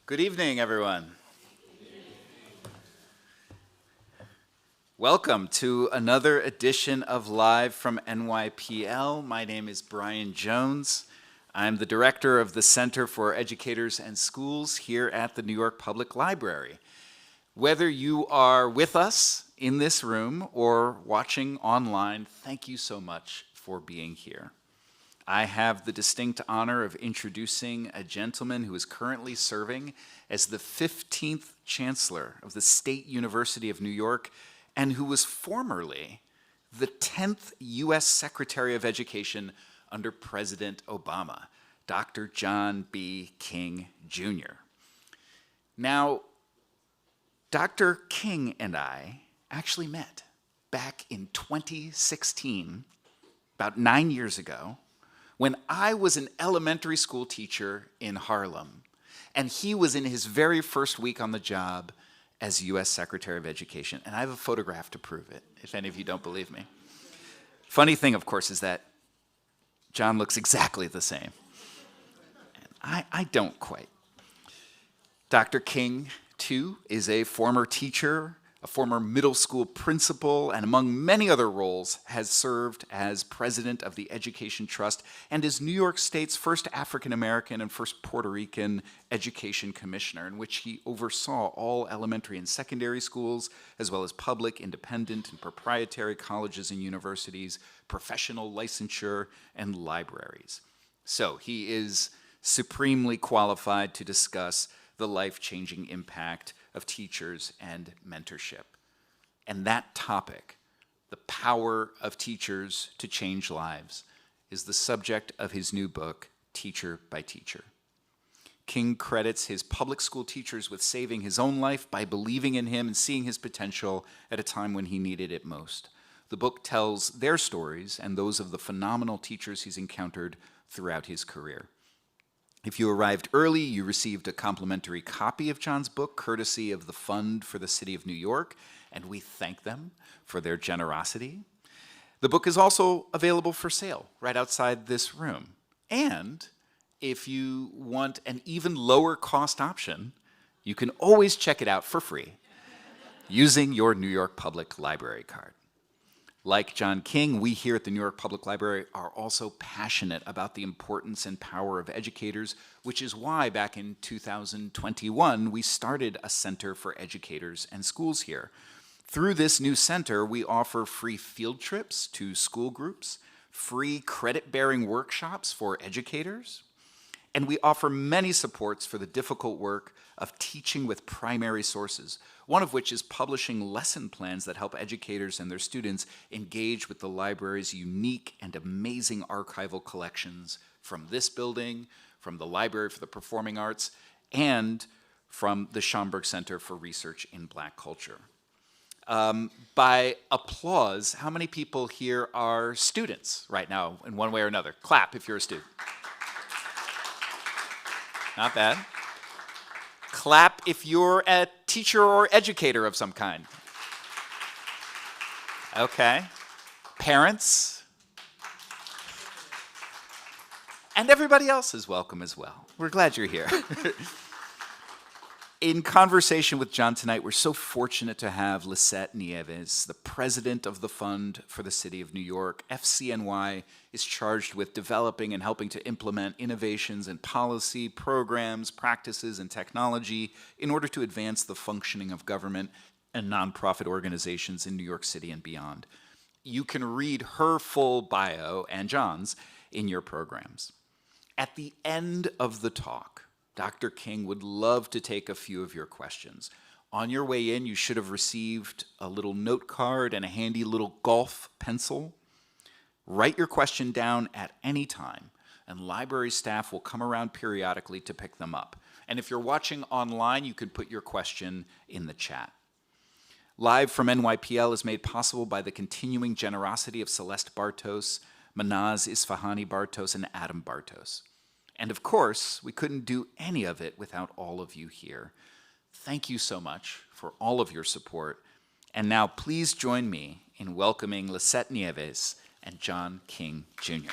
Good evening, everyone. Welcome to another edition of Live from NYPL. My name is Brian Jones. I'm the director of the Center for Educators and Schools here at the New York Public Library. Whether you are with us in this room or watching online, thank you so much for being here. I have the distinct honor of introducing a gentleman who is currently serving as the 15th Chancellor of the State University of New York and who was formerly the 10th U.S. Secretary of Education under President Obama, Dr. John B. King, Jr. Now, Dr. King and I actually met back in 2016, about 9 years ago, when I was an elementary school teacher in Harlem, and he was in his very first week on the job as U.S. Secretary of Education. And I have a photograph to prove it, if any of you don't believe me. Funny thing, of course, is that John looks exactly the same. And I don't quite. Dr. King, too, is a former teacher, a former middle school principal, and among many other roles, has served as president of the Education Trust and is New York State's first African-American and first Puerto Rican education commissioner, in which he oversaw all elementary and secondary schools, as well as public, independent, and proprietary colleges and universities, professional licensure, and libraries. So he is supremely qualified to discuss the life-changing impact of teachers and mentorship. And that topic, the power of teachers to change lives, is the subject of his new book, Teacher by Teacher. King credits his public school teachers with saving his own life by believing in him and seeing his potential at a time when he needed it most. The book tells their stories and those of the phenomenal teachers he's encountered throughout his career. If you arrived early, you received a complimentary copy of John's book, courtesy of the Fund for the City of New York, and we thank them for their generosity. The book is also available for sale right outside this room. And if you want an even lower cost option, you can always check it out for free using your New York Public Library card. Like John King, we here at the New York Public Library are also passionate about the importance and power of educators, which is why back in 2021, we started a Center for Educators and Schools here. Through this new center, we offer free field trips to school groups, free credit-bearing workshops for educators, and we offer many supports for the difficult work of teaching with primary sources, one of which is publishing lesson plans that help educators and their students engage with the library's unique and amazing archival collections from this building, from the Library for the Performing Arts, and from the Schomburg Center for Research in Black Culture. By applause, how many people here are students right now in one way or another? Clap if you're a student. Not bad. Clap if you're a teacher or educator of some kind. Okay. Parents. And everybody else is welcome as well. We're glad you're here. In conversation with John tonight, we're so fortunate to have Lisette Nieves, the president of the Fund for the City of New York. FCNY is charged with developing and helping to implement innovations in policy, programs, practices, and technology in order to advance the functioning of government and nonprofit organizations in New York City and beyond. You can read her full bio and John's in your programs. At the end of the talk, Dr. King would love to take a few of your questions. On your way in, you should have received a little note card and a handy little golf pencil. Write your question down at any time, and library staff will come around periodically to pick them up. And if you're watching online, you could put your question in the chat. Live from NYPL is made possible by the continuing generosity of Celeste Bartos, Manaz Isfahani Bartos, and Adam Bartos. And of course, we couldn't do any of it without all of you here. Thank you so much for all of your support. And now please join me in welcoming Lisette Nieves and John King, Jr.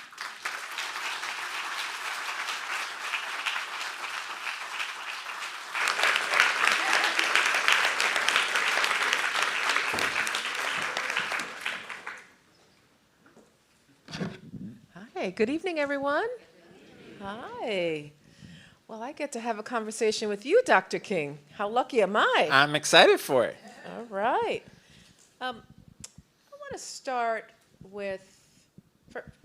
Hey, good evening, everyone. Hi. Well, I get to have a conversation with you, Dr. King. How lucky am I? I'm excited for it. All right. I want to start with,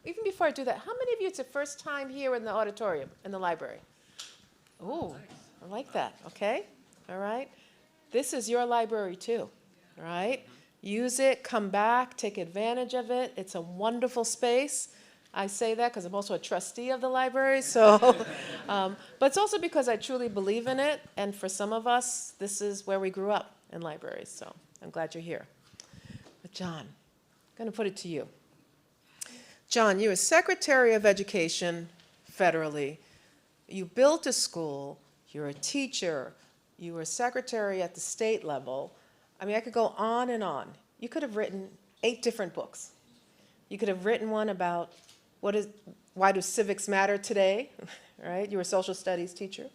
even before I do that, how many of you, it's the first time here in the auditorium, in the library? Oh, I like that. Okay. All right. This is your library too. All right. Use it, come back, take advantage of it. It's a wonderful space. I say that because I'm also a trustee of the library, so, but it's also because I truly believe in it, and for some of us, this is where we grew up, in libraries, so I'm glad you're here. But John, I'm going to put it to you. John, you were Secretary of Education federally. You built a school, you're a teacher, you were secretary at the state level. I mean, I could go on and on. You could have written 8 different books. You could have written one about why do civics matter today, right? You were a social studies teacher.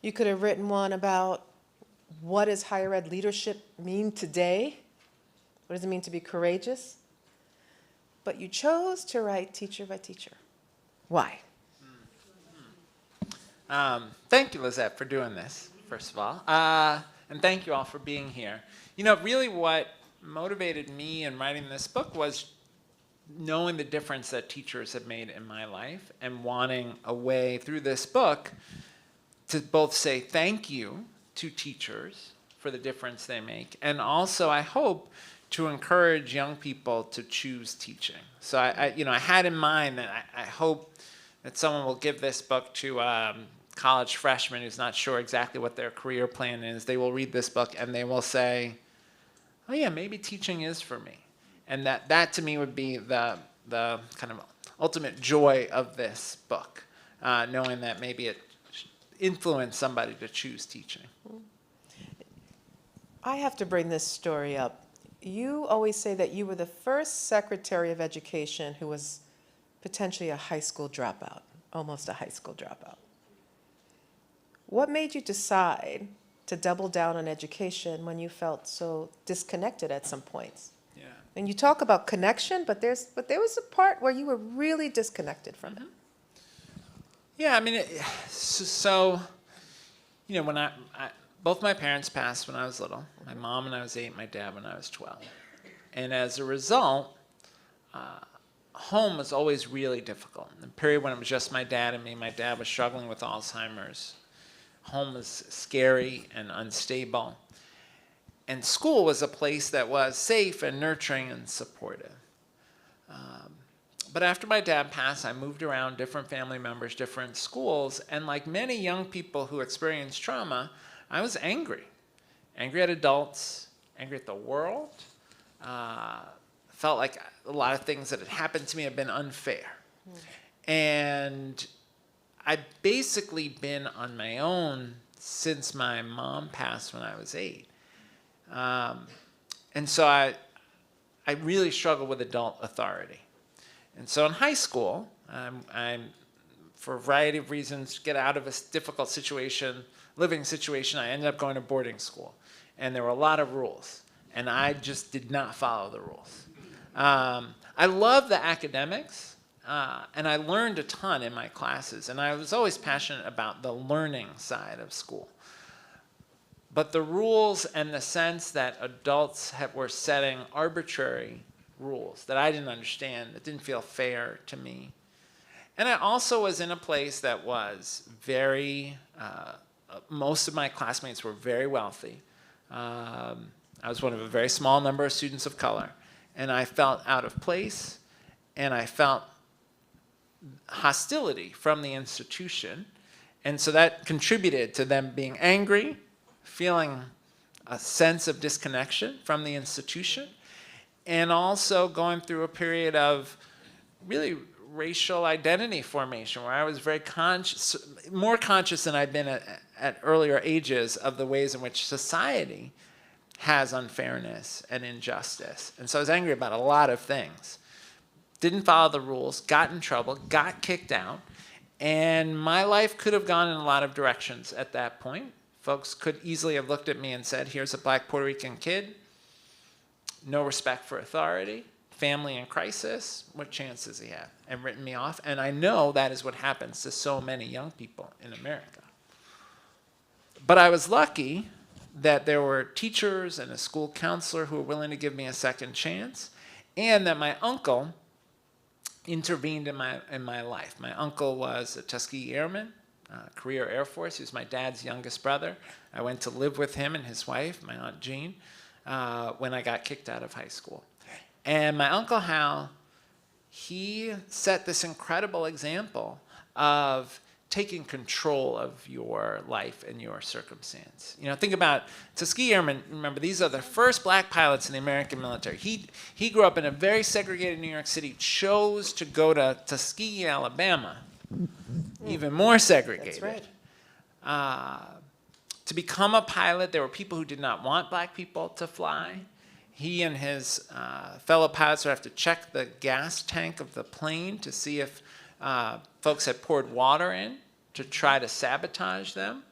You could have written one about what does higher ed leadership mean today? What does it mean to be courageous? But you chose to write teacher by teacher. Why? Thank you, Lisette, for doing this, first of all. And thank you all for being here. You know, really what motivated me in writing this book was knowing the difference that teachers have made in my life and wanting a way through this book to both say thank you to teachers for the difference they make, and also, I hope, to encourage young people to choose teaching. So I had in mind that I hope that someone will give this book to college freshman who's not sure exactly what their career plan is. They will read this book and they will say, oh yeah, maybe teaching is for me. And that to me would be the kind of ultimate joy of this book, knowing that maybe it influenced somebody to choose teaching. I have to bring this story up. You always say that you were the first Secretary of Education who was potentially a high school dropout, almost a high school dropout. What made you decide to double down on education when you felt so disconnected at some points? Yeah. And you talk about connection, but there was a part where you were really disconnected from it. Yeah, I mean, when both my parents passed when I was little. My mom when I was 8, my dad when I was 12. And as a result, home was always really difficult. In the period when it was just my dad and me, my dad was struggling with Alzheimer's. Home was scary and unstable. And school was a place that was safe and nurturing and supportive. But after my dad passed, I moved around different family members, different schools, and like many young people who experience trauma, I was angry. Angry at adults, angry at the world. Felt like a lot of things that had happened to me had been unfair. And I'd basically been on my own since my mom passed when I was 8. And so I really struggled with adult authority. And so in high school, I'm for a variety of reasons, get out of a difficult living situation, I ended up going to boarding school. And there were a lot of rules. And I just did not follow the rules. I love the academics, and I learned a ton in my classes. And I was always passionate about the learning side of school. But the rules and the sense that adults were setting arbitrary rules that I didn't understand, that didn't feel fair to me. And I also was in a place that was most of my classmates were very wealthy. I was one of a very small number of students of color. And I felt out of place, and I felt hostility from the institution. And so that contributed to them being angry, feeling a sense of disconnection from the institution, and also going through a period of really racial identity formation where I was very conscious, more conscious than I'd been at earlier ages of the ways in which society has unfairness and injustice. And so I was angry about a lot of things. Didn't follow the rules, got in trouble, got kicked out, and my life could have gone in a lot of directions at that point. Folks could easily have looked at me and said, here's a Black Puerto Rican kid, no respect for authority, family in crisis, what chance does he have? And written me off. And I know that is what happens to so many young people in America. But I was lucky that there were teachers and a school counselor who were willing to give me a second chance, and that my uncle intervened in my life. My uncle was a Tuskegee Airman, career Air Force. He was my dad's youngest brother. I went to live with him and his wife, my Aunt Jean, when I got kicked out of high school. And my Uncle Hal, he set this incredible example of taking control of your life and your circumstance. You know, think about Tuskegee Airmen. Remember, these are the first black pilots in the American military. He grew up in a very segregated New York City, chose to go to Tuskegee, Alabama, even more segregated. That's right. To become a pilot, there were people who did not want black people to fly. He and his fellow pilots would have to check the gas tank of the plane to see if folks had poured water in to try to sabotage them.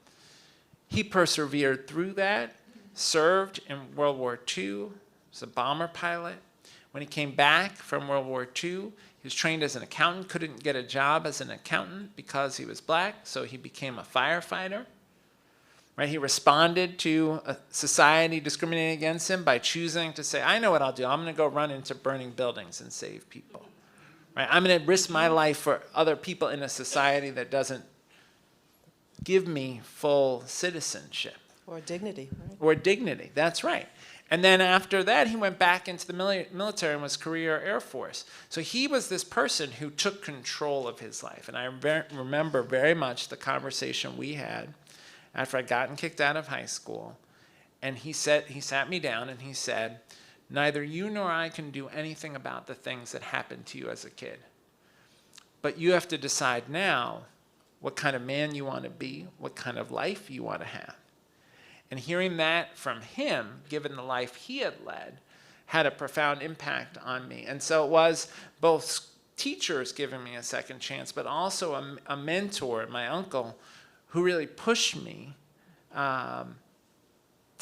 He persevered through that, served in World War II, was a bomber pilot. When he came back from World War II, he was trained as an accountant, couldn't get a job as an accountant because he was black, so he became a firefighter. Right? He responded to a society discriminating against him by choosing to say, I know what I'll do. I'm going to go run into burning buildings and save people. Right? I'm going to risk my life for other people in a society that doesn't give me full citizenship. Or dignity, right? Or dignity, that's right. And then after that, he went back into the military and was career Air Force. So he was this person who took control of his life. And I remember very much the conversation we had after I'd gotten kicked out of high school. And he sat me down and he said, neither you nor I can do anything about the things that happened to you as a kid. But you have to decide now what kind of man you want to be, what kind of life you want to have. And hearing that from him, given the life he had led, had a profound impact on me. And so it was both teachers giving me a second chance, but also a mentor, my uncle, who really pushed me to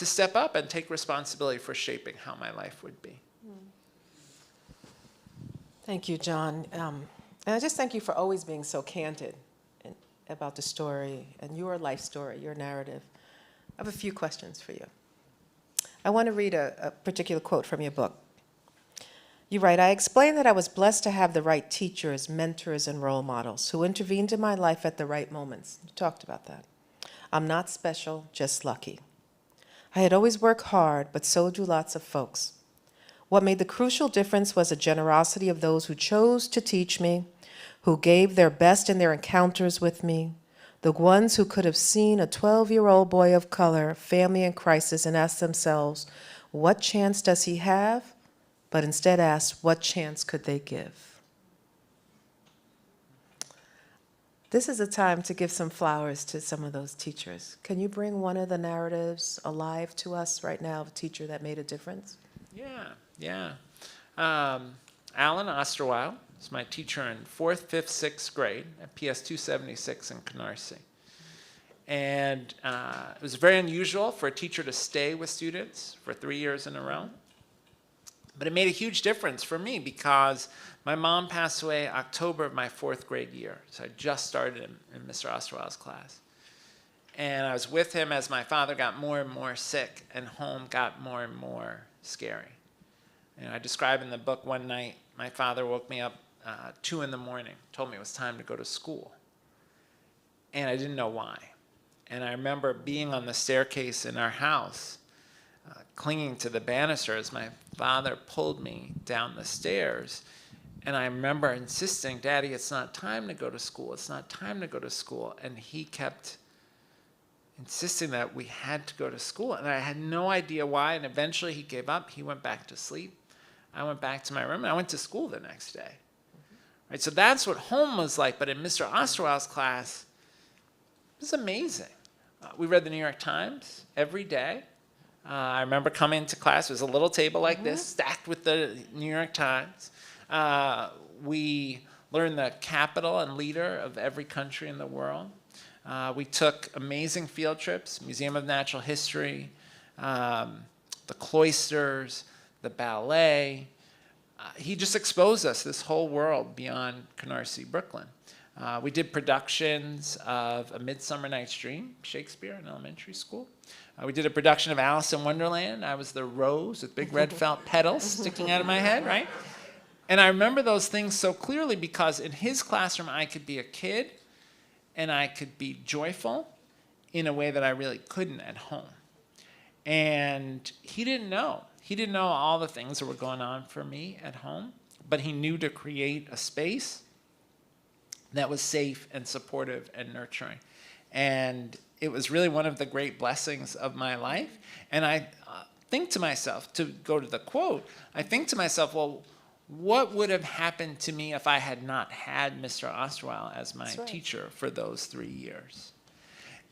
step up and take responsibility for shaping how my life would be. Thank you, John. And I just thank you for always being so candid about the story and your life story, your narrative. I have a few questions for you. I want to read a particular quote from your book. You write, I explained that I was blessed to have the right teachers, mentors, and role models who intervened in my life at the right moments. You talked about that. I'm not special, just lucky. I had always worked hard, but so do lots of folks. What made the crucial difference was the generosity of those who chose to teach me, who gave their best in their encounters with me, the ones who could have seen a 12-year-old boy of color, family in crisis, and asked themselves, what chance does he have? But instead asked, what chance could they give? This is a time to give some flowers to some of those teachers. Can you bring one of the narratives alive to us right now of a teacher that made a difference? Yeah. Alan Osterweil was my teacher in 4th, 5th, 6th grade at PS 276 in Canarsie. And it was very unusual for a teacher to stay with students for 3 years in a row. But it made a huge difference for me because my mom passed away October of my 4th grade year. So I just started in Mr. Osterweil's class. And I was with him as my father got more and more sick and home got more and more scary. I describe in the book one night, my father woke me up 2 in the morning, told me it was time to go to school. And I didn't know why. And I remember being on the staircase in our house, clinging to the banister as my father pulled me down the stairs. And I remember insisting, Daddy, it's not time to go to school. It's not time to go to school. And he kept insisting that we had to go to school. And I had no idea why. And eventually he gave up. He went back to sleep. I went back to my room. And I went to school the next day. Right? So that's what home was like. But in Mr. Osterweil's class, it was amazing. We read the New York Times every day. I remember coming to class. It was a little table like this, stacked with the New York Times. We learned the capital and leader of every country in the world. We took amazing field trips, Museum of Natural History, the cloisters, the ballet. he just exposed us to this whole world beyond Canarsie, Brooklyn. We did productions of A Midsummer Night's Dream, Shakespeare in elementary school. We did a production of Alice in Wonderland. I was the rose with big red felt petals sticking out of my head, right? And I remember those things so clearly because in his classroom, I could be a kid and I could be joyful in a way that I really couldn't at home. And he didn't know. He didn't know all the things that were going on for me at home, but he knew to create a space that was safe and supportive and nurturing. And it was really one of the great blessings of my life. And I think to myself, to go to the quote, I think to myself, well, what would have happened to me if I had not had Mr. Osterweil as my teacher for those 3 years?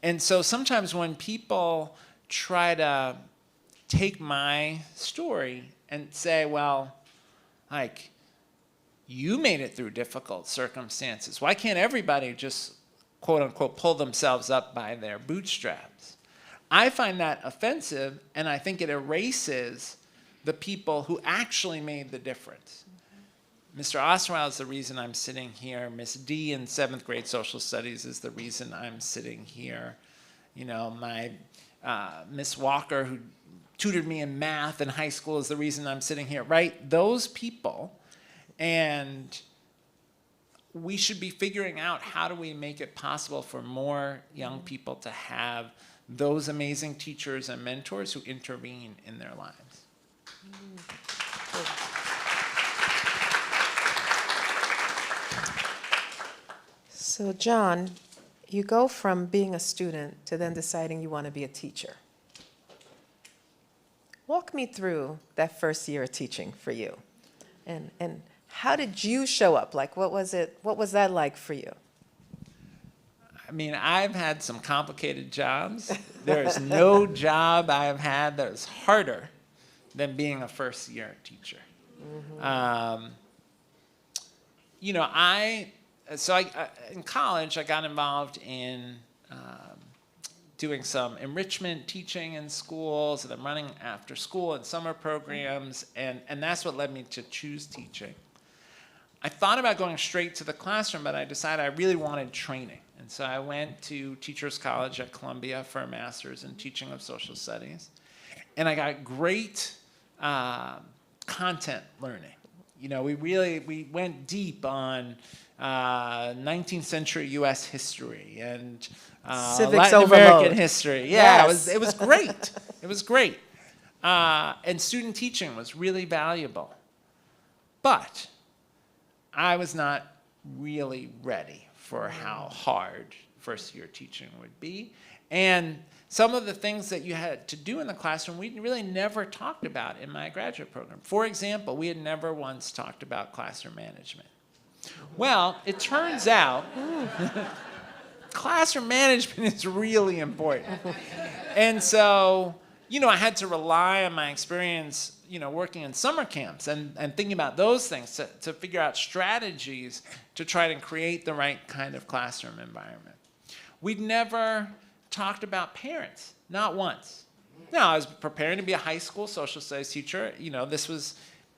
And so sometimes when people try to take my story and say, well, like, you made it through difficult circumstances. Why can't everybody just, quote unquote, pull themselves up by their bootstraps? I find that offensive, and I think it erases the people who actually made the difference. Mr. Osterweil is the reason I'm sitting here. Miss D in 7th grade social studies is the reason I'm sitting here. You know, my Miss Walker, who tutored me in math in high school, is the reason I'm sitting here, right? Those people. And we should be figuring out how do we make it possible for more young people to have those amazing teachers and mentors who intervene in their lives. So John, you go from being a student to then deciding you want to be a teacher. Walk me through that first year of teaching for you. And how did you show up? Like, what was that like for you? I mean, I've had some complicated jobs. There's no job I've had that was harder than being a first-year teacher. Mm-hmm. You know, in college, I got involved in doing some enrichment teaching in schools, and I'm running after school and summer programs, and that's what led me to choose teaching. I thought about going straight to the classroom, but I decided I really wanted training. And so I went to Teachers College at Columbia for a master's in teaching of social studies. And I got great content learning. You know, we went deep on 19th century U.S. history and Civics Latin overload. American history. Yeah, Yes. it was great. It was great. And student teaching was really valuable. But I was not really ready for how hard first-year teaching would be. And some of the things that you had to do in the classroom, we really never talked about in my graduate program. For example, we had never once talked about classroom management. Well, it turns out classroom management is really important. And so, you know, I had to rely on my experience, you know, working in summer camps and thinking about those things to figure out strategies to try to create the right kind of classroom environment. We'd never talked about parents, not once. Now, I was preparing to be a high school social studies teacher. You know, this was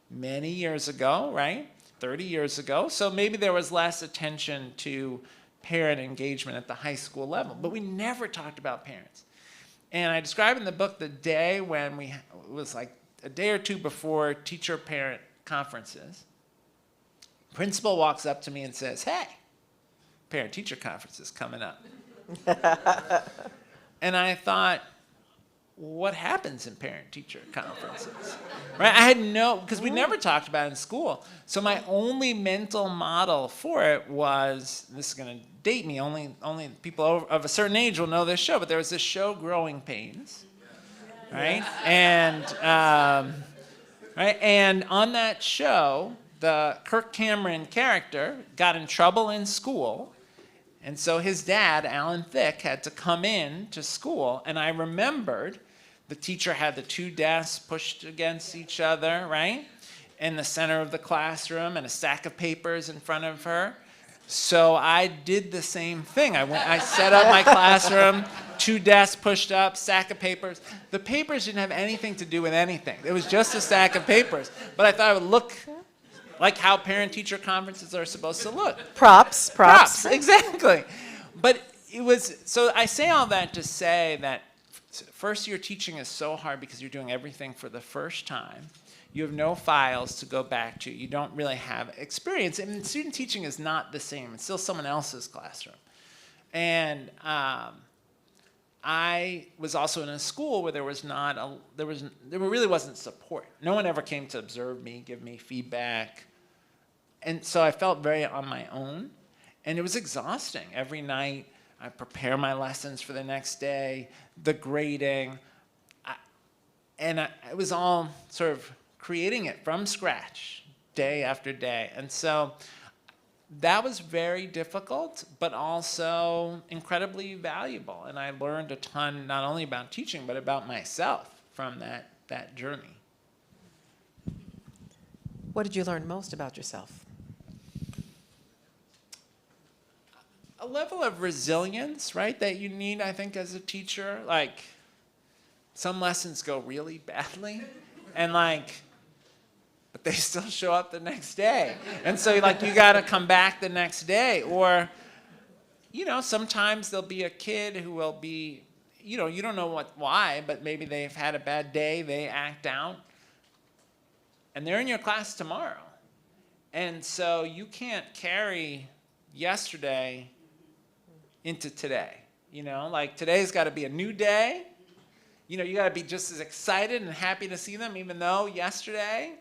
many years ago, right? 30 years ago. So maybe there was less attention to parent engagement at the high school level, but we never talked about parents. And I describe in the book the day when it was like a day or two before teacher-parent conferences. Principal walks up to me and says, "Hey, parent-teacher conference is coming up." And I thought, what happens in parent-teacher conferences? Right? I had because we never talked about it in school. So my only mental model for it was, this is going to date me, only people of a certain age will know this show, but there was this show, Growing Pains, right? And and on that show, the Kirk Cameron character got in trouble in school. And so his dad, Alan Thicke, had to come in to school. And I remembered the teacher had the two desks pushed against each other, right? In the center of the classroom and a stack of papers in front of her. So I did the same thing. I set up my classroom, two desks pushed up, stack of papers. The papers didn't have anything to do with anything. It was just a stack of papers. But I thought it would look like how parent-teacher conferences are supposed to look. Props. Exactly. But it was, so I say all that to say that first year teaching is so hard because you're doing everything for the first time. You have no files to go back to. You don't really have experience. And student teaching is not the same. It's still someone else's classroom. And I was also in a school where there really wasn't support. No one ever came to observe me, give me feedback. And so I felt very on my own. And it was exhausting. Every night, I prepare my lessons for the next day, the grading. It was all sort of creating it from scratch, day after day. And so that was very difficult, but also incredibly valuable. And I learned a ton, not only about teaching, but about myself from that journey. What did you learn most about yourself? A level of resilience, right, that you need, I think, as a teacher. Like, some lessons go really badly, and but they still show up the next day. And so, you got to come back the next day. Or, sometimes there'll be a kid who will be, you don't know why, but maybe they've had a bad day, they act out, and they're in your class tomorrow. And so you can't carry yesterday into today. Today's got to be a new day. You got to be just as excited and happy to see them, even though yesterday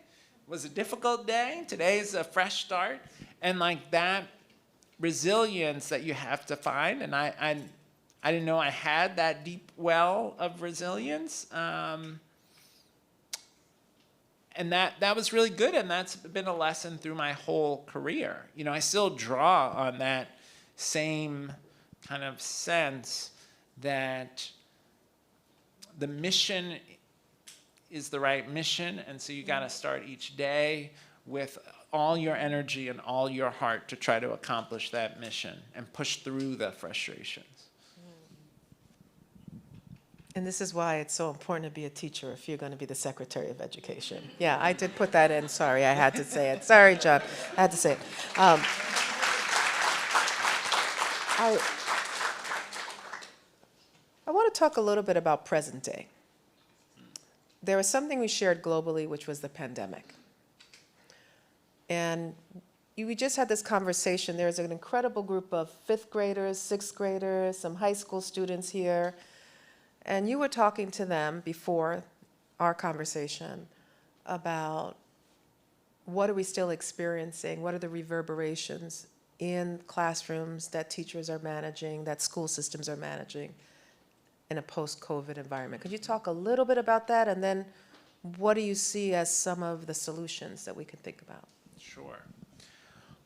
was a difficult day. Today's a fresh start. And that resilience that you have to find, and I didn't know I had that deep well of resilience. And that was really good, and that's been a lesson through my whole career. I still draw on that same kind of sense that the mission is the right mission, and so you got to start each day with all your energy and all your heart to try to accomplish that mission and push through the frustrations. And this is why it's so important to be a teacher if you're going to be the Secretary of Education. Yeah, I did put that in. Sorry, I had to say it. Sorry, John. I had to say it. I want to talk a little bit about present day. There was something we shared globally, which was the pandemic. And we just had this conversation. There's an incredible group of 5th graders, 6th graders, some high school students here. And you were talking to them before our conversation about what are we still experiencing, what are the reverberations in classrooms that teachers are managing, that school systems are managing in a post-COVID environment. Could you talk a little bit about that, and then what do you see as some of the solutions that we can think about? Sure.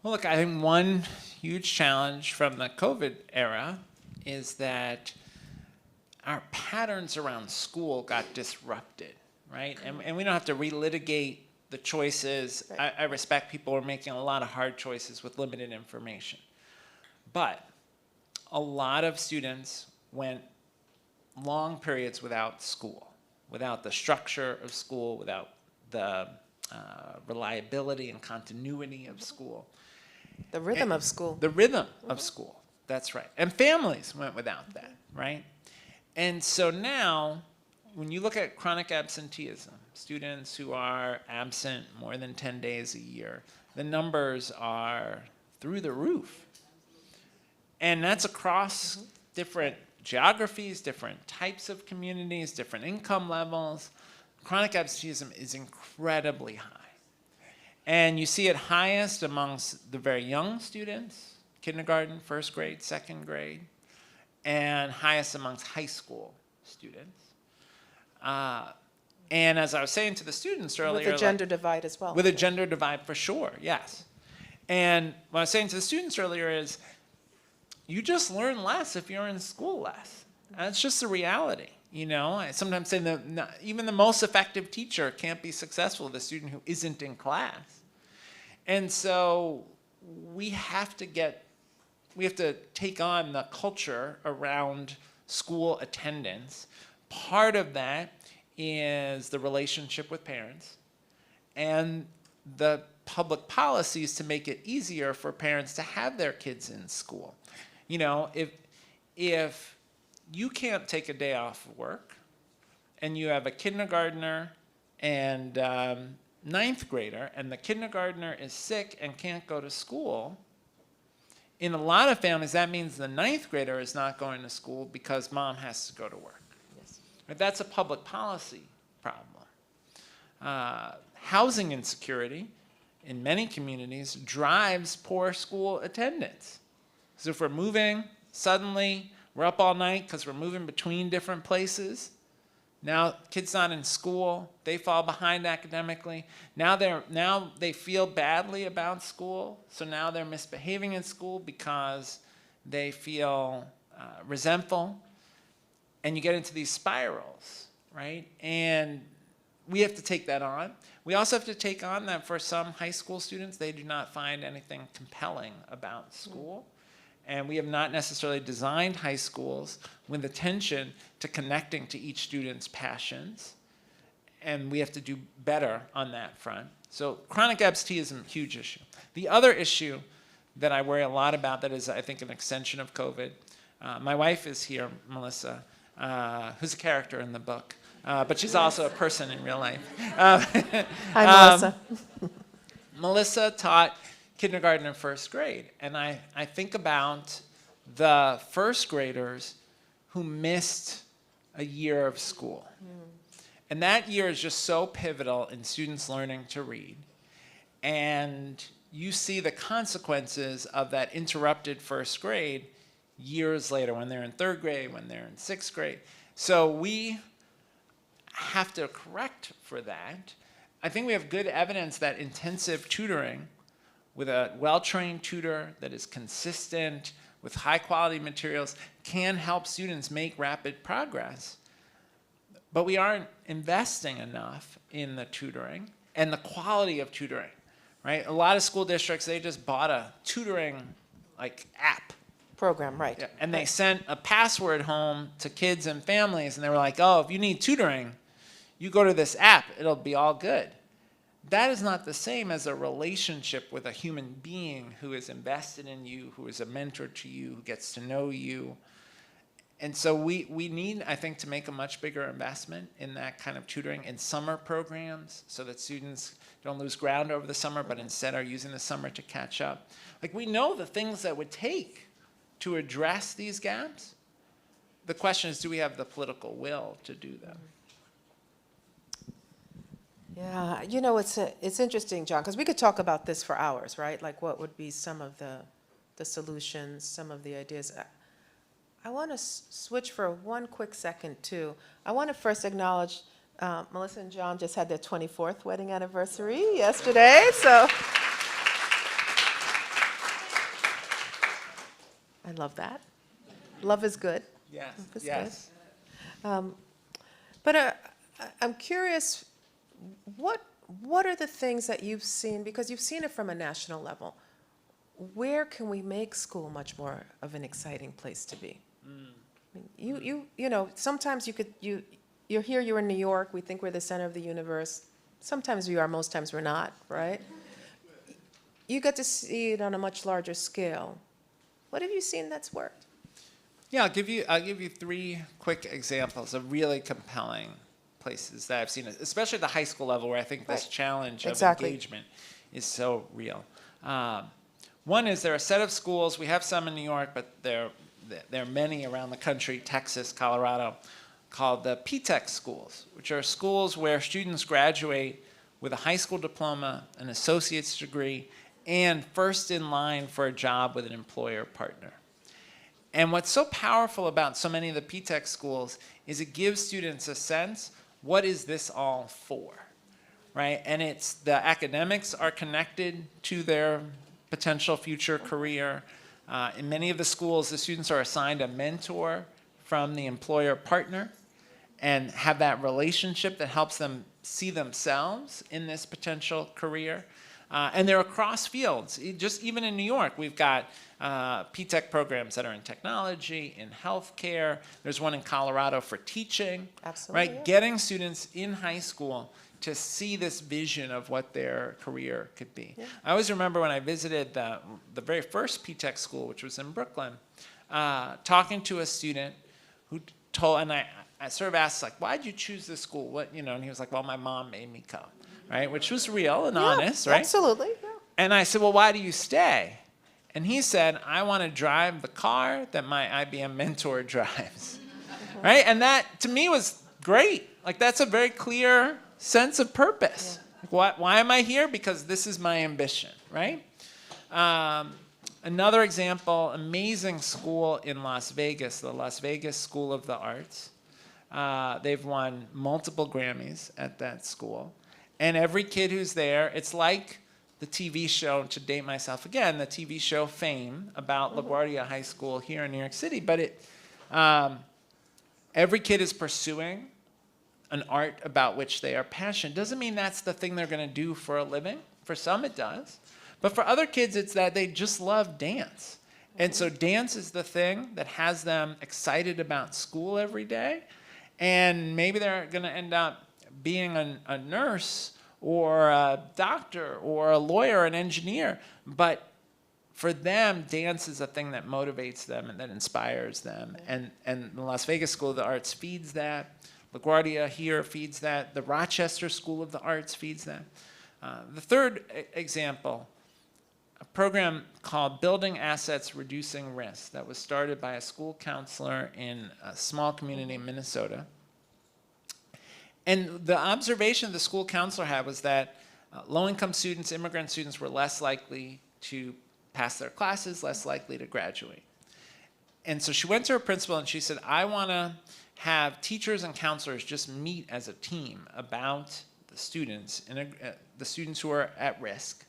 Well, look, I think one huge challenge from the COVID era is that our patterns around school got disrupted, right? And we don't have to relitigate the choices. Right. I respect people who are making a lot of hard choices with limited information. But a lot of students went long periods without school, without the structure of school, without the reliability and continuity of school. The rhythm of school. The rhythm of school, that's right. And families went without that, right? And so now, when you look at chronic absenteeism, students who are absent more than 10 days a year, the numbers are through the roof. And that's across different geographies, different types of communities, different income levels. Chronic absenteeism is incredibly high. And you see it highest amongst the very young students, kindergarten, 1st grade, 2nd grade, and highest amongst high school students. And as I was saying to the students earlier— With a gender divide as well. With a gender divide, for sure, yes. And what I was saying to the students earlier is, you just learn less if you're in school less. That's just the reality. I sometimes say that even the most effective teacher can't be successful with a student who isn't in class. And so we have to take on the culture around school attendance. Part of that is the relationship with parents and the public policies to make it easier for parents to have their kids in school. You know, if you can't take a day off of work and you have a kindergartner and ninth grader, and the kindergartner is sick and can't go to school, in a lot of families, that means the ninth grader is not going to school because mom has to go to work. Yes. But that's a public policy problem. Housing insecurity in many communities drives poor school attendance. So if we're moving, suddenly we're up all night because we're moving between different places. Now kids not in school, they fall behind academically. Now they feel badly about school, so now they're misbehaving in school because they feel resentful, and you get into these spirals, right? And we have to take that on. We also have to take on that for some high school students, they do not find anything compelling about school. And we have not necessarily designed high schools with attention to connecting to each student's passions. And we have to do better on that front. So chronic absenteeism, huge issue. The other issue that I worry a lot about that is, I think, an extension of COVID. My wife is here, Melissa, who's a character in the book. But she's also a person in real life. Hi, Melissa. Melissa taught kindergarten and first grade. And I think about the first graders who missed a year of school. And that year is just so pivotal in students learning to read. And you see the consequences of that interrupted first grade years later, when they're in third grade, when they're in sixth grade. So we have to correct for that. I think we have good evidence that intensive tutoring with a well-trained tutor that is consistent with high-quality materials can help students make rapid progress. But we aren't investing enough in the tutoring and the quality of tutoring, right? A lot of school districts, they just bought a tutoring app. Program, right. Yeah, and they sent a password home to kids and families, and they were like, oh, if you need tutoring, you go to this app, it'll be all good. That is not the same as a relationship with a human being who is invested in you, who is a mentor to you, who gets to know you. And so we need, I think, to make a much bigger investment in that kind of tutoring in summer programs so that students don't lose ground over the summer, but instead are using the summer to catch up. We know the things that would take to address these gaps. The question is, do we have the political will to do them? Yeah, you know, it's interesting, John, because we could talk about this for hours, right? Like what would be some of the solutions, some of the ideas. I want to switch for one quick second, too. I want to first acknowledge Melissa and John just had their 24th wedding anniversary yesterday, so I love that. Love is good. Yes, Love is yes. good. But I'm curious, what are the things that you've seen, because you've seen it from a national level, where can we make school much more of an exciting place to be? I mean, you know, sometimes you're here, you're in New York, we think we're the center of the universe. Sometimes we are, most times we're not, right? You get to see it on a much larger scale. What have you seen that's worked? Yeah, I'll give you three quick examples of really compelling places that I've seen, especially at the high school level, where I think this challenge of engagement is so real. One is there are a set of schools, we have some in New York, but there are many around the country, Texas, Colorado, called the P-TECH schools, which are schools where students graduate with a high school diploma, an associate's degree, and first in line for a job with an employer partner. And what's so powerful about so many of the P-TECH schools is it gives students a sense, what is this all for, right? And it's the academics are connected to their potential future career. In many of the schools, the students are assigned a mentor from the employer partner and have that relationship that helps them see themselves in this potential career. And they're across fields. Just even in New York, we've got P-TECH programs that are in technology, in healthcare. There's one in Colorado for teaching. Absolutely. Right? Yeah. Getting students in high school to see this vision of what their career could be. Yeah. I always remember when I visited the very first P-Tech school, which was in Brooklyn, talking to a student who told, and I sort of asked, like, why'd you choose this school? What, you know, and he was like, well, my mom made me come, right? Which was real and honest, right? Absolutely. Yeah. And I said, well, why do you stay? And he said, I want to drive the car that my IBM mentor drives, right? And that, to me, was great. Like, that's a very clear sense of purpose. Like, why am I here? Because this is my ambition, right? Another example, amazing school in Las Vegas, the Las Vegas School of the Arts. They've won multiple Grammys at that school. And every kid who's there, it's like the TV show, to date myself again, the TV show Fame about LaGuardia High School here in New York City. But every kid is pursuing an art about which they are passionate. Doesn't mean that's the thing they're going to do for a living. For some it does. But for other kids, it's that they just love dance. And so dance is the thing that has them excited about school every day. And maybe they're going to end up being a nurse or a doctor or a lawyer or an engineer. But for them, dance is a thing that motivates them and that inspires them. And the Las Vegas School of the Arts feeds that. LaGuardia here feeds that. The Rochester School of the Arts feeds that. The third example, a program called Building Assets, Reducing Risk, that was started by a school counselor in a small community in Minnesota. And the observation the school counselor had was that low-income students, immigrant students, were less likely to pass their classes, less likely to graduate. And so she went to her principal and she said, I want to have teachers and counselors just meet as a team about the students, the students who are at risk.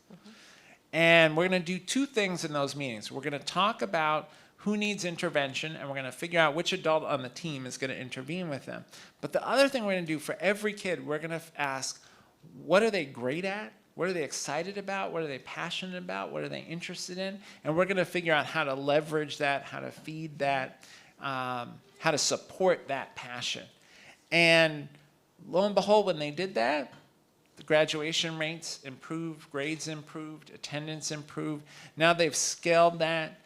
And we're going to do two things in those meetings. We're going to talk about who needs intervention, and we're going to figure out which adult on the team is going to intervene with them. But the other thing we're going to do for every kid, we're going to ask, what are they great at? What are they excited about? What are they passionate about? What are they interested in? And we're going to figure out how to leverage that, how to feed that, how to support that passion. And lo and behold, when they did that, the graduation rates improved, grades improved, attendance improved. Now they've scaled that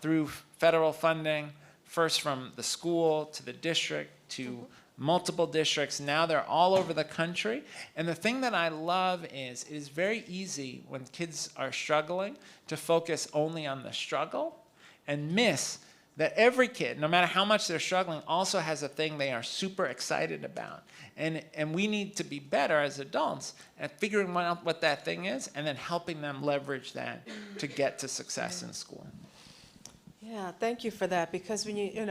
through federal funding, first from the school to the district to multiple districts. Now they're all over the country. And the thing that I love is it is very easy when kids are struggling to focus only on the struggle and miss that every kid, no matter how much they're struggling, also has a thing they are super excited about. And we need to be better as adults at figuring out what that thing is and then helping them leverage that to get to success in school. Yeah, thank you for that, because when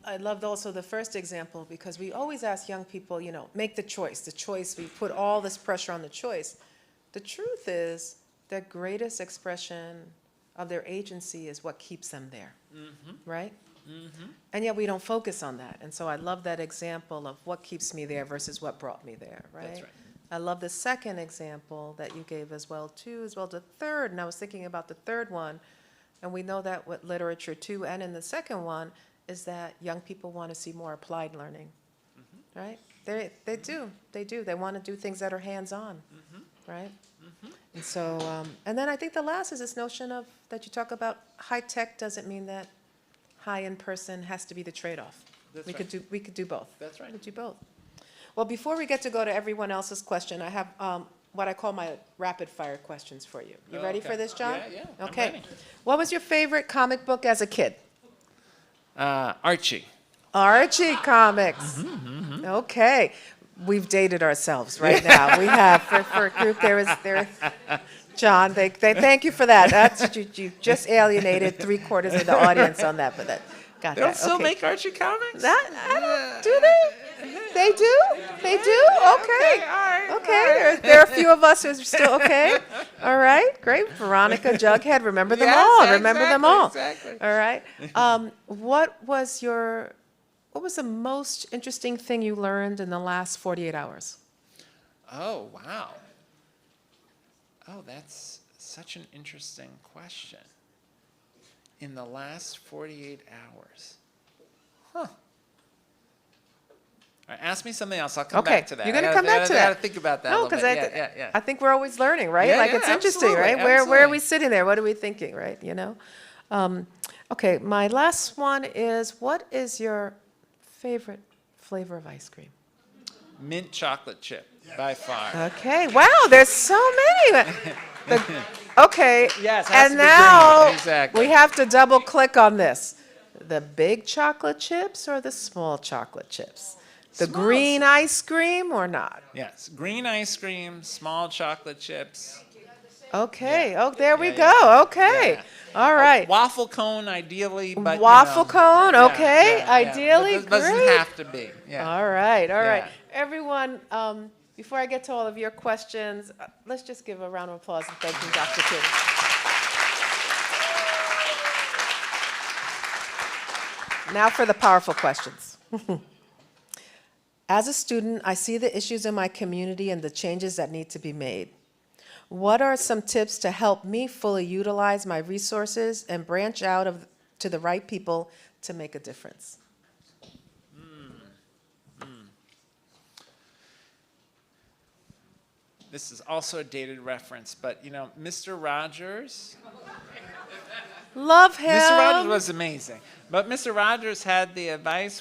I loved also the first example, because we always ask young people, make the choice, we put all this pressure on the choice. The truth is their greatest expression of their agency is what keeps them there, right? And yet we don't focus on that. And so I love that example of what keeps me there versus what brought me there, right? That's right. I love the second example that you gave as well the third, and I was thinking about the third one. And we know that with literature too, and in the second one, is that young people want to see more applied learning, right? They do. They want to do things that are hands-on, right? And so, and then I think the last is this notion of, that you talk about, high tech doesn't mean that high in person has to be the trade-off. We could do both. That's right. We could do both. Well, before we get to go to everyone else's question, I have what I call my rapid fire questions for you. You ready for this, John? Yeah, Okay. I'm ready. What was your favorite comic book as a kid? Archie. Archie comics. Okay. We've dated ourselves right now. We have, for a group, there is John, thank you for that. That's, you just alienated 3/4 of the audience on that, but that, got They'll that. still Okay. make Archie comics? Do they? They do? They do? Okay. Okay, there are a few of us who are still okay. All right, great. Veronica, Jughead, remember them all. Remember them all. Exactly. All right. What was the most interesting thing you learned in the last 48 hours? Oh, wow. Oh, that's such an interesting question. In the last 48 hours. Huh. All right, ask me something else. I'll come Okay, back to that. you're gonna I come back to that. I gotta think about that a No, little because bit. Yeah. I think we're always learning, right? Yeah, Like yeah, it's interesting, absolutely, right? Where are absolutely. we sitting there? What are we thinking, right? You know. Okay, my last one is, what is your favorite flavor of ice cream? Mint chocolate chip, by far. Okay, wow, there's so many. Okay, Yes, has to and be green, now exactly. we have to double click on this. The big chocolate chips or the small chocolate chips? The Small. green ice cream or not? Yes, green ice cream, small chocolate chips. Okay, Yeah. oh, there we Yeah, go, yeah. okay. Yeah. All right. Waffle cone, ideally, but Waffle you know, cone, yeah, okay, yeah. ideally, But it doesn't great. have to be. Yeah. All right, all right. Yeah. Everyone, before I get to all of your questions, let's just give a round of applause and thank you, Dr. King. Now for the powerful questions. As a student, I see the issues in my community and the changes that need to be made. What are some tips to help me fully utilize my resources and branch out to the right people to make a difference? This is also a dated reference, but you know, Mr. Rogers. Love him. Mr. Rogers was amazing, but Mr. Rogers had the advice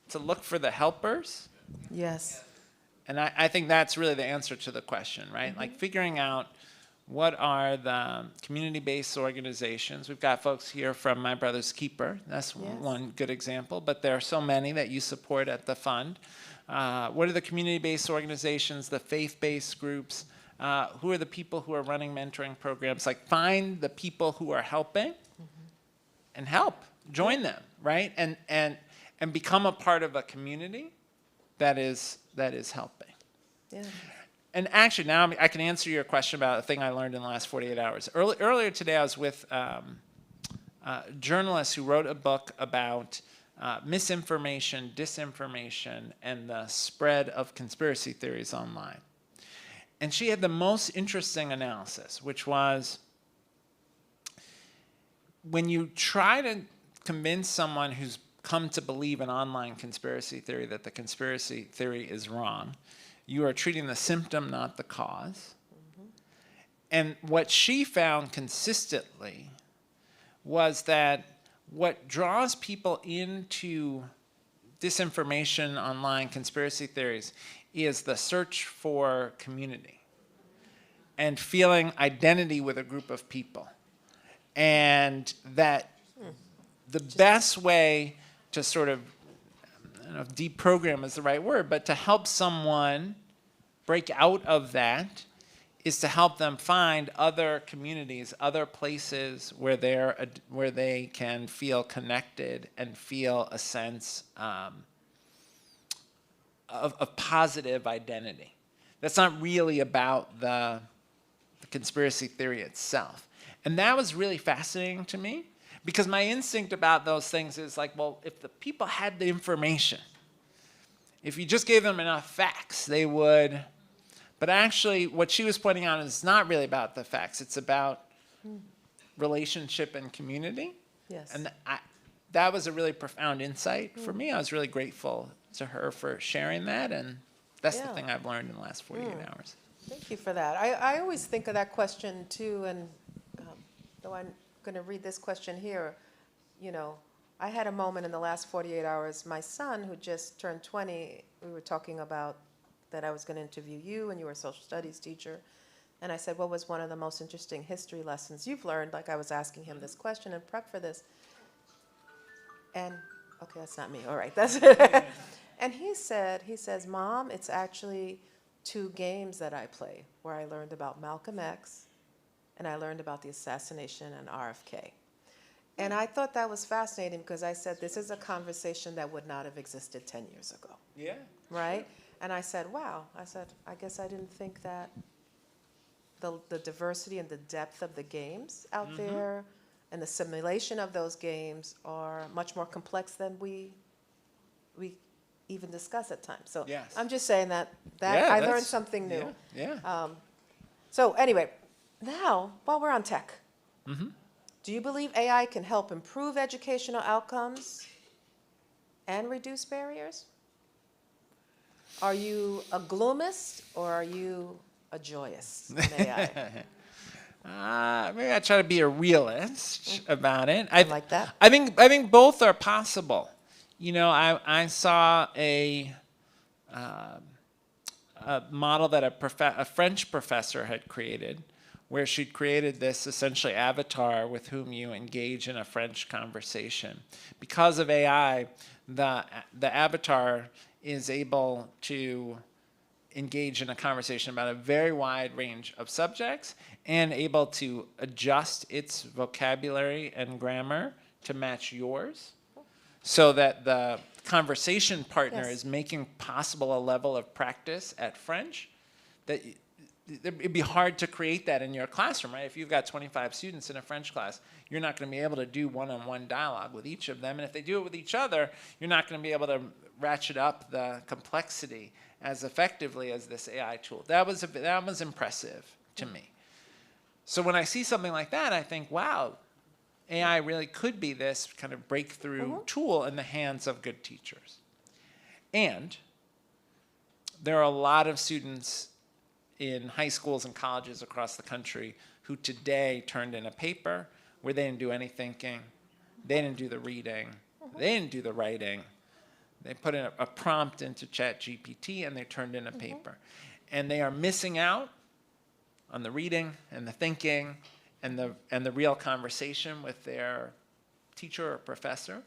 to look for the helpers. Yes. And I think that's really the answer to the question, right? Mm-hmm. Like figuring out what are the community-based organizations. We've got folks here from My Brother's Keeper. That's Yes. one good example, but there are so many that you support at the fund. What are the community-based organizations, the faith-based groups? Who are the people who are running mentoring programs? Like find the people who are helping and help. Join them, right? And become a part of a community that is helping. Yeah. And actually, now I can answer your question about a thing I learned in the last 48 hours. Earlier today, I was with journalists who wrote a book about misinformation, disinformation, and the spread of conspiracy theories online. And she had the most interesting analysis, which was when you try to convince someone who's come to believe an online conspiracy theory that the conspiracy theory is wrong, you are treating the symptom, not the cause. Mm-hmm. And what she found consistently was that what draws people into disinformation, online conspiracy theories, is the search for community and feeling identity with a group of people. And that the best way to sort of, I don't know if deprogram is the right word, but to help someone break out of that is to help them find other communities, other places where they can feel connected and feel a sense of positive identity. That's not really about the conspiracy theory itself. And that was really fascinating to me, because my instinct about those things is like, well, if the people had the information, if you just gave them enough facts, they would. But actually, what she was pointing out is not really about the facts. It's about relationship and community. Yes. And that was a really profound insight for me. I was really grateful to her for sharing that. And that's the Yeah. thing I've learned in the last 48 hours. Thank you for that. I always think of that question too, and though I'm going to read this question here, you know, I had a moment in the last 48 hours. My son, who just turned 20, we were talking about that I was going to interview you, and you were a social studies teacher. And I said, what was one of the most interesting history lessons you've learned? Like I was asking him this question in prep for this. And, okay, that's not me. All right, that's it. And he says, Mom, it's actually 2 games that I play where I learned about Malcolm X and I learned about the assassination and RFK. And I thought that was fascinating because I said, this is a conversation that would not have existed 10 years ago. Yeah. Right? And I said, wow. I said, I guess I didn't think that the diversity and the depth of the games out there and the simulation of those games are much more complex than we even discuss at times. So Yes. I'm just saying that Yeah, I learned that's- something new. Yeah. So anyway, now, while we're on tech, do you believe AI can help improve educational outcomes and reduce barriers? Are you a gloomist or are you a joyous in AI? Maybe I try to be a realist about it. I like that. I think both are possible. You know, I saw a model that a French professor had created, where she'd created this essentially avatar with whom you engage in a French conversation. Because of AI, the avatar is able to engage in a conversation about a very wide range of subjects and able to adjust its vocabulary and grammar to match yours, so that the conversation partner Yes. is making possible a level of practice at French that it'd be hard to create that in your classroom, right? If you've got 25 students in a French class, you're not going to be able to do one-on-one dialogue with each of them. And if they do it with each other, you're not going to be able to ratchet up the complexity as effectively as this AI tool. That was impressive to me. So when I see something like that, I think, wow, AI really could be this kind of breakthrough tool in the hands of good teachers. And there are a lot of students in high schools and colleges across the country who today turned in a paper where they didn't do any thinking, they didn't do the reading, they didn't do the writing. They put in a prompt into ChatGPT and they turned in a paper. And they are missing out on the reading and the thinking and the real conversation with their teacher or professor.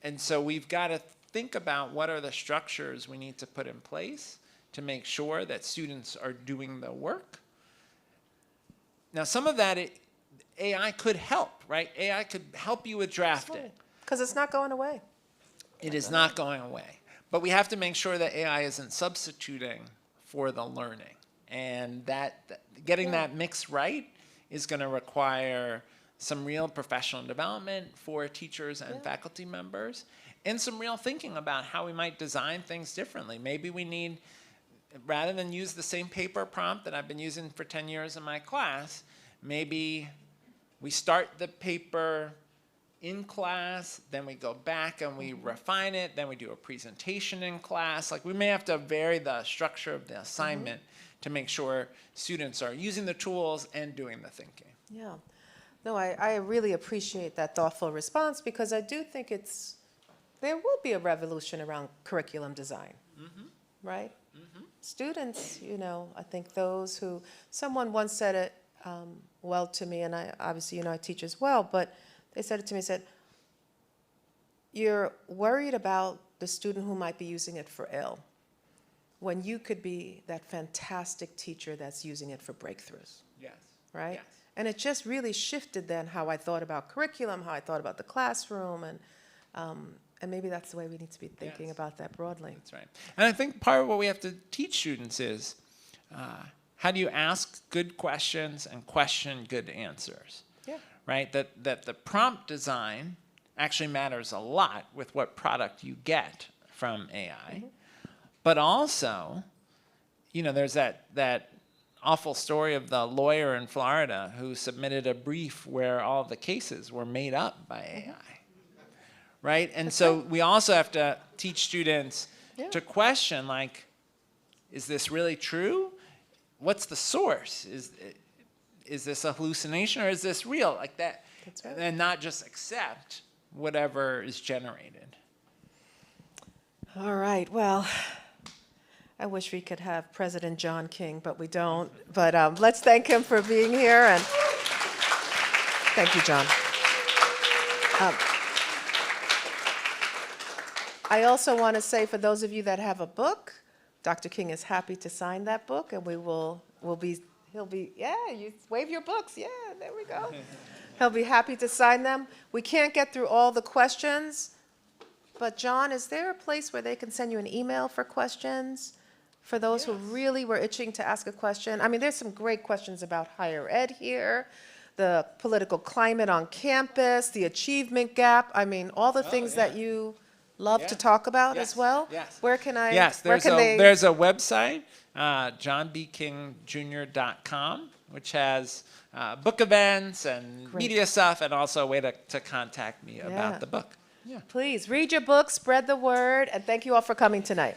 And so we've got to think about what are the structures we need to put in place to make sure that students are doing the work. Now, some of that AI could help, right? AI could help you with drafting. Because it's not going away. It is not going away. But we have to make sure that AI isn't substituting for the learning. And that getting that mix right is going to require some real professional development for teachers and faculty members, and some real thinking about how we might design things differently. Maybe we need, rather than use the same paper prompt that I've been using for 10 years in my class, maybe we start the paper in class, then we go back and we refine it, then we do a presentation in class. Like, we may have to vary the structure of the assignment to make sure students are using the tools and doing the thinking. Yeah. No, I really appreciate that thoughtful response, because I do think there will be a revolution around curriculum design, right? Students, you know, I think those who, someone once said it well to me, and obviously, you know, I teach as well, but they said it to me, said, you're worried about the student who might be using it for ill, when you could be that fantastic teacher that's using it for breakthroughs. Yes. Right? Yes. And it just really shifted then how I thought about curriculum, how I thought about the classroom, and maybe that's the way we need to be thinking about that broadly. That's right. And I think part of what we have to teach students is how do you ask good questions and question good answers? Yeah. Right? That the prompt design actually matters a lot with what product you get from AI. But also, you know, there's that awful story of the lawyer in Florida who submitted a brief where all of the cases were made up by AI. Right? And so we also have to teach students to question, like, is this really true? What's the source? Is this a hallucination or is this real? Like that. That's right. And not just accept whatever is generated. All right. Well, I wish we could have President John King, but we don't. But let's thank him for being here. And thank you, John. I also want to say, for those of you that have a book, Dr. King is happy to sign that book, and he'll be, you wave your books. Yeah, there we go. He'll be happy to sign them. We can't get through all the questions, but John, is there a place where they can send you an email for questions? For those who really were itching to ask a question. I mean, there's some great questions about higher ed here, the political climate on campus, the achievement gap. I mean, all the things that you love to talk about as well. Yes. Where can I? Yes, there's a website, johnbkingjr.com, which has book events and media stuff, and also a way to contact me about the book. Yeah. Please read your book, spread the word, and thank you all for coming tonight.